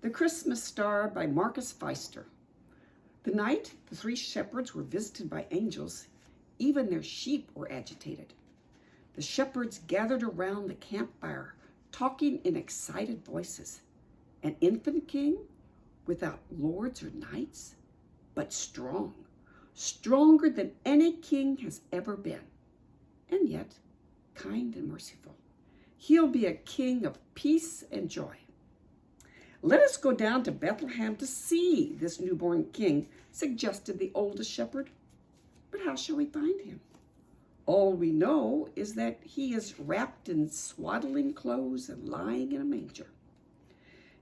The Christmas Star by Marcus Pfizer. The night the three shepherds were visited by angels, even their sheep were agitated. The shepherds gathered around the campfire, talking in excited voices. An infant king, without lords or knights, but strong, stronger than any king has ever been, and yet kind and merciful. He'll be a king of peace and joy. Let us go down to Bethlehem to see this newborn king, suggested the oldest shepherd. But how shall we find him? All we know is that he is wrapped in swaddling clothes and lying in a manger.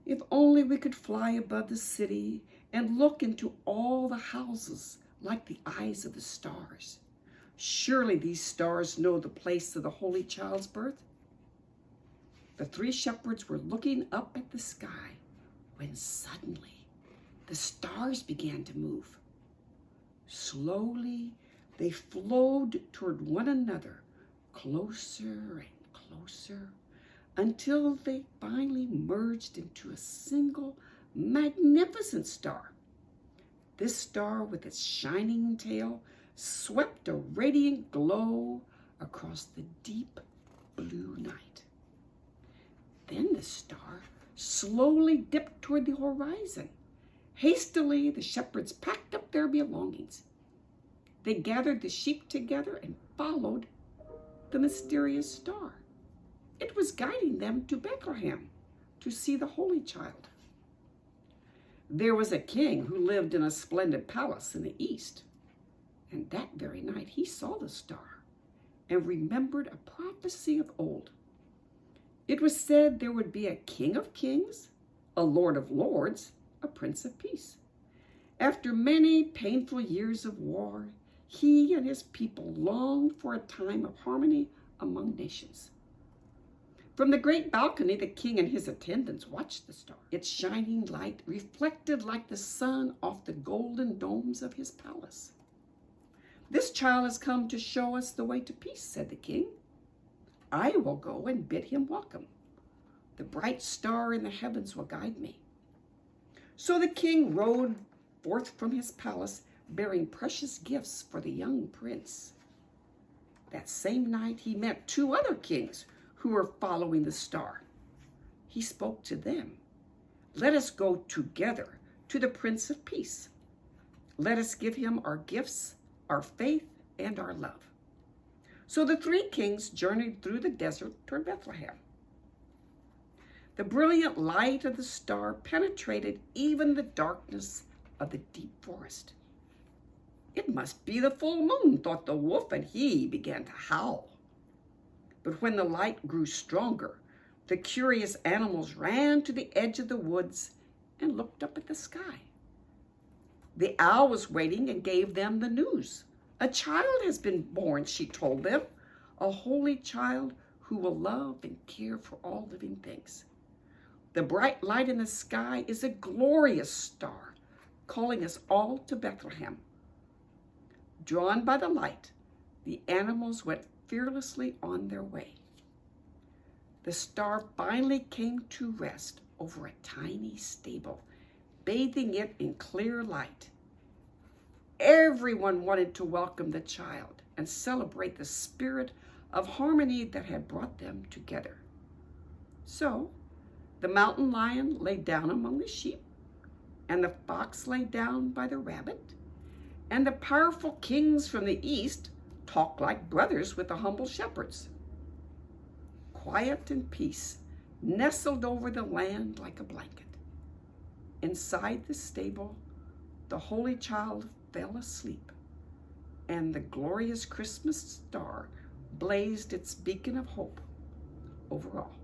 If only we could fly above the city and look into all the houses like the eyes of the stars. Surely these stars know the place of the Holy Child's birth. The three shepherds were looking up at the sky when suddenly the stars began to move. Slowly, they flowed toward one another, closer and closer, until they finally merged into a single magnificent star. This star, with its shining tail, swept a radiant glow across the deep blue night. Then the star slowly dipped toward the horizon. Hastily, the shepherds packed up their belongings. They gathered the sheep together and followed the mysterious star. It was guiding them to Bethlehem to see the Holy Child. There was a king who lived in a splendid palace in the east, and that very night he saw the star and remembered a prophecy of old. It was said there would be a king of kings, a lord of lords, a prince of peace. After many painful years of war, he and his people longed for a time of harmony among nations. From the great balcony, the king and his attendants watched the star. Its shining light reflected like the sun off the golden domes of his palace. "This child has come to show us the way to peace," said the king. "I will go and bid him welcome. The bright star in the heavens will guide me." So the king rode forth from his palace, bearing precious gifts for the young prince. That same night, he met two other kings who were following the star. He spoke to them. "Let us go together to the Prince of Peace. Let us give him our gifts, our faith, and our love." So the three kings journeyed through the desert toward Bethlehem. The brilliant light of the star penetrated even the darkness of the deep forest. "It must be the full moon," thought the wolf, and he began to howl. But when the light grew stronger, the curious animals ran to the edge of the woods and looked up at the sky. The owl was waiting and gave them the news. "A child has been born," she told them, "a holy child who will love and care for all living things. The bright light in the sky is a glorious star, calling us all to Bethlehem." Drawn by the light, the animals went fearlessly on their way. The star finally came to rest over a tiny stable, bathing it in clear light. Everyone wanted to welcome the child and celebrate the spirit of harmony that had brought them together. So the mountain lion lay down among the sheep, and the fox lay down by the rabbit, and the powerful kings from the east talked like brothers with the humble shepherds. Quiet and peace nestled over the land like a blanket. Inside the stable, the Holy Child fell asleep, and the glorious Christmas star blazed its beacon of hope over all.